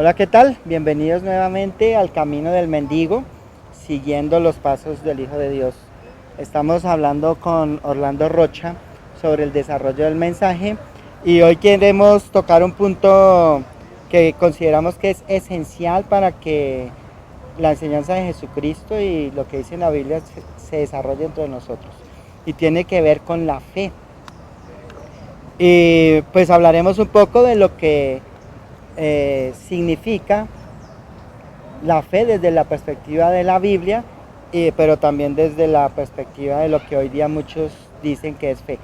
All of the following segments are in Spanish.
Hola, ¿qué tal? Bienvenidos nuevamente al Camino del Mendigo, siguiendo los pasos del Hijo de Dios. Estamos hablando con Orlando Rocha sobre el desarrollo del mensaje y hoy queremos tocar un punto que consideramos que es esencial para que la enseñanza de Jesucristo y lo que dice la Biblia se desarrolle entre nosotros, y tiene que ver con la fe. Y pues hablaremos un poco de lo que significa la fe desde la perspectiva de la Biblia, pero también desde la perspectiva de lo que hoy día muchos dicen que es fe.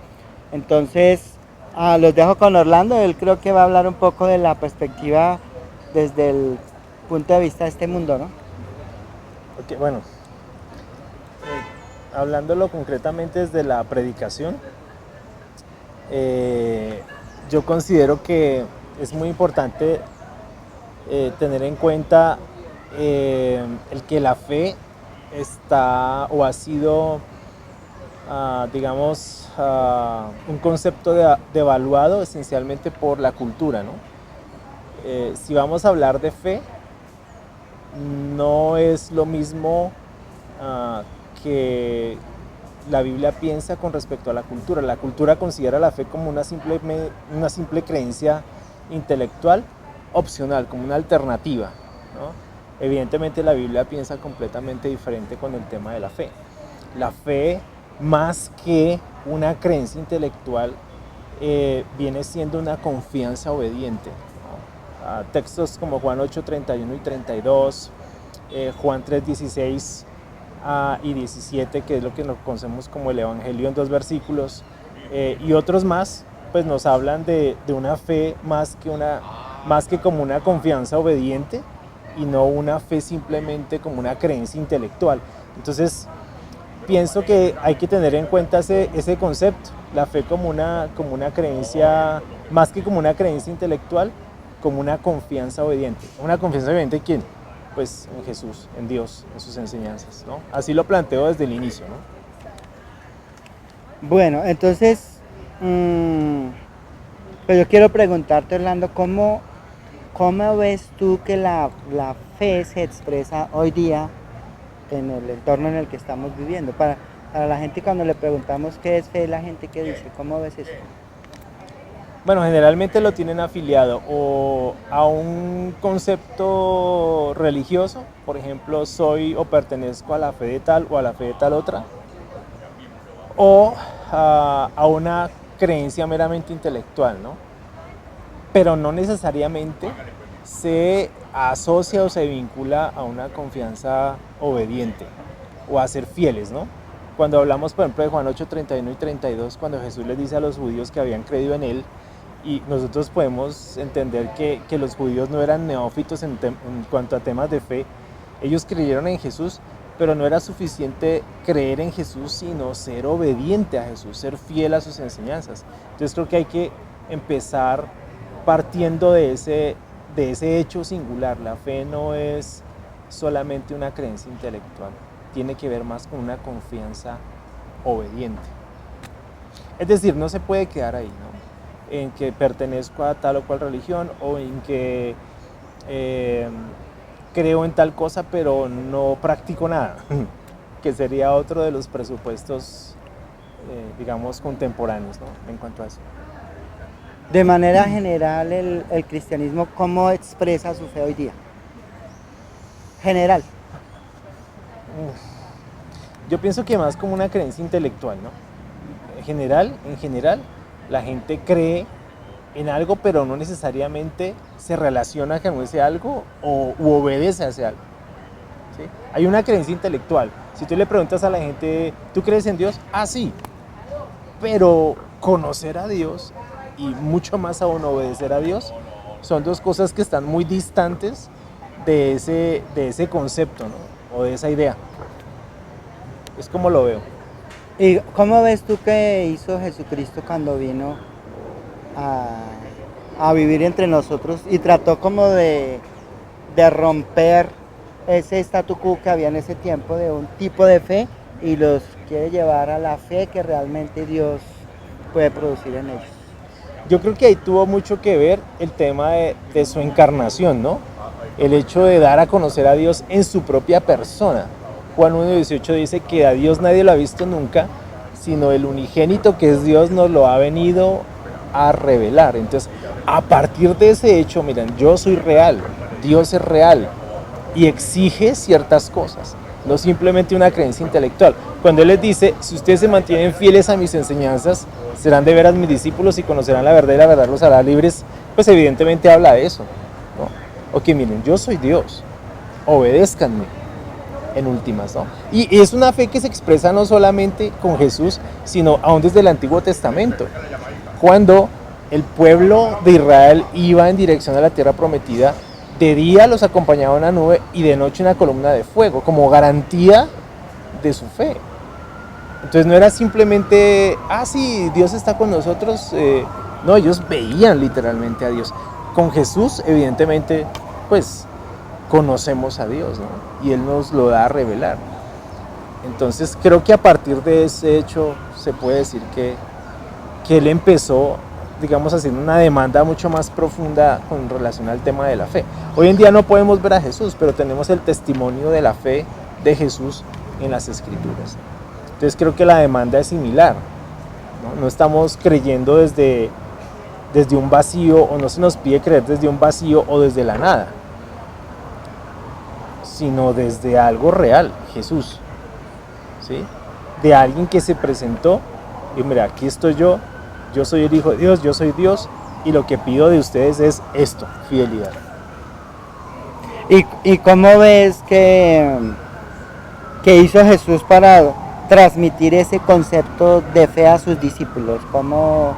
Entonces, los dejo con Orlando. Él creo que va a hablar un poco de la perspectiva desde el punto de vista de este mundo, ¿no? Ok, bueno, hablándolo concretamente desde la predicación, eh, yo considero que es muy importante tener en cuenta el que la fe está o ha sido, digamos, un concepto devaluado esencialmente por la cultura, ¿no? Si vamos a hablar de fe, no es lo mismo uh, que la Biblia piensa con respecto a la cultura. La cultura considera la fe como una simple creencia intelectual opcional, como una alternativa, ¿no? Evidentemente la Biblia piensa completamente diferente con el tema de la fe. La fe, más que una creencia intelectual, viene siendo una confianza obediente, ¿no? Textos como Juan 8, 31 y 32, Juan 3, 16 y 17, que es lo que nos conocemos como el Evangelio en 2 versículos, y otros más, pues nos hablan de una fe más que como una confianza obediente, y no una fe simplemente como una creencia intelectual. Entonces, pienso que hay que tener en cuenta ese concepto, la fe como una creencia, más que como una creencia intelectual, como una confianza obediente. ¿Una confianza obediente en quién? Pues en Jesús, en Dios, en sus enseñanzas, ¿no? Así lo planteo desde el inicio, ¿no? Bueno, entonces, pues yo quiero preguntarte, Orlando, ¿cómo ves tú que la fe se expresa hoy día en el entorno en el que estamos viviendo? Para la gente, cuando le preguntamos qué es fe, la gente que dice, ¿cómo ves eso? Bueno, generalmente lo tienen afiliado o a un concepto religioso, por ejemplo, soy o pertenezco a la fe de tal o a la fe de tal otra, o a una creencia meramente intelectual, ¿no? Pero no necesariamente se asocia o se vincula a una confianza obediente o a ser fieles, ¿no? Cuando hablamos, por ejemplo, de Juan 8, 31 y 32, cuando Jesús les dice a los judíos que habían creído en él, y nosotros podemos entender que los judíos no eran neófitos en cuanto a temas de fe. Ellos creyeron en Jesús, pero no era suficiente creer en Jesús, sino ser obediente a Jesús, ser fiel a sus enseñanzas. Entonces creo que hay que empezar partiendo de ese hecho singular. La fe no es solamente una creencia intelectual, tiene que ver más con una confianza obediente. Es decir, no se puede quedar ahí, ¿no? En que pertenezco a tal o cual religión, o en que creo en tal cosa pero no practico nada, que sería otro de los presupuestos, digamos, contemporáneos, ¿no? En cuanto a eso. De manera general, el cristianismo, ¿cómo expresa su fe hoy día? General. Yo pienso que más como una creencia intelectual, ¿no? En general, la gente cree en algo, pero no necesariamente se relaciona con ese algo u obedece a ese algo, ¿sí? Hay una creencia intelectual. Si tú le preguntas a la gente, ¿tú crees en Dios? Ah, sí. Pero conocer a Dios y mucho más aún obedecer a Dios son dos cosas que están muy distantes de ese concepto, ¿no? O de esa idea. Es como lo veo. ¿Y cómo ves tú que hizo Jesucristo cuando vino a, a vivir entre nosotros y trató como de romper ese statu quo que había en ese tiempo de un tipo de fe, y los quiere llevar a la fe que realmente Dios puede producir en ellos? Yo creo que ahí tuvo mucho que ver el tema de su encarnación, ¿no? el hecho de dar a conocer a Dios en su propia persona. Juan 1:18 dice que a Dios nadie lo ha visto nunca, sino el unigénito que es Dios nos lo ha venido a revelar. Entonces, a partir de ese hecho, miren, yo soy real, Dios es real y exige ciertas cosas, no simplemente una creencia intelectual. Cuando Él les dice, si ustedes se mantienen fieles a mis enseñanzas, serán de veras mis discípulos y conocerán la verdad y la verdad los hará libres, pues evidentemente habla de eso, ¿no? Ok, miren, yo soy Dios, obedézcanme en últimas, ¿no? Y es una fe que se expresa no solamente con Jesús, sino aún desde el Antiguo Testamento. Cuando el pueblo de Israel iba en dirección a la tierra prometida, de día los acompañaba una nube y de noche una columna de fuego, como garantía de su fe. Entonces no era simplemente, sí, Dios está con nosotros. No, ellos veían literalmente a Dios. Con Jesús, evidentemente, pues conocemos a Dios, ¿no? Y Él nos lo da a revelar. Entonces creo que a partir de ese hecho se puede decir que Él empezó, digamos, haciendo una demanda mucho más profunda con relación al tema de la fe. Hoy en día no podemos ver a Jesús, pero tenemos el testimonio de la fe de Jesús en las Escrituras. Entonces creo que la demanda es similar, ¿no? No estamos creyendo desde un vacío, o no se nos pide creer desde un vacío o desde la nada, sino desde algo real, Jesús, ¿sí? De alguien que se presentó y mira, aquí estoy yo soy el Hijo de Dios, yo soy Dios y lo que pido de ustedes es esto, fidelidad. ¿Y cómo ves que hizo Jesús para transmitir ese concepto de fe a sus discípulos? ¿Cómo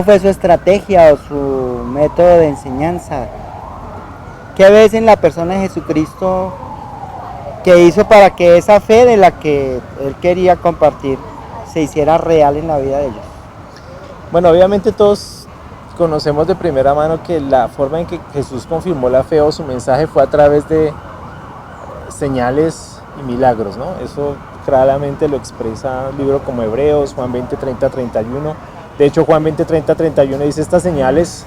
fue su estrategia o su método de enseñanza? ¿Qué ves en la persona de Jesucristo que hizo para que esa fe de la que Él quería compartir se hiciera real en la vida de ellos? Bueno, obviamente todos conocemos de primera mano que la forma en que Jesús confirmó la fe o su mensaje fue a través de señales y milagros, ¿no? Eso claramente lo expresa un libro como Hebreos, Juan 20, 30, 31. De hecho, Juan 20, 30, 31 dice estas señales,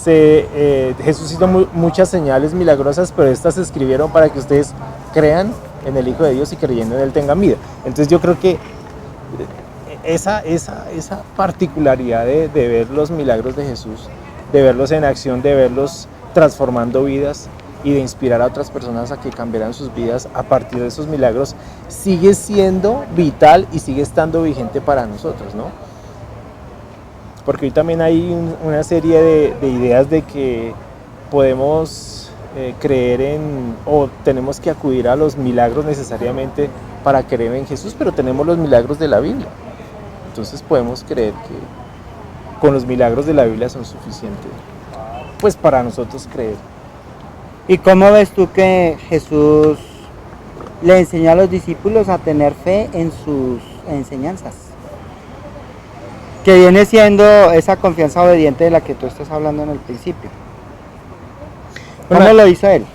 Jesús hizo muchas señales milagrosas, pero estas se escribieron para que ustedes crean en el Hijo de Dios y creyendo en Él tengan vida. Entonces yo creo que esa particularidad de ver los milagros de Jesús, de verlos en acción, de verlos transformando vidas y de inspirar a otras personas a que cambiaran sus vidas a partir de esos milagros, sigue siendo vital y sigue estando vigente para nosotros, ¿no? Porque hoy también hay una serie de ideas de que podemos creer en, o tenemos que acudir a los milagros necesariamente para creer en Jesús, pero tenemos los milagros de la Biblia. Entonces podemos creer que con los milagros de la Biblia son suficientes, pues para nosotros creer. ¿Y cómo ves tú que Jesús le enseñó a los discípulos a tener fe en sus enseñanzas? Que viene siendo esa confianza obediente de la que tú estás hablando en el principio. ¿Cómo lo hizo Él?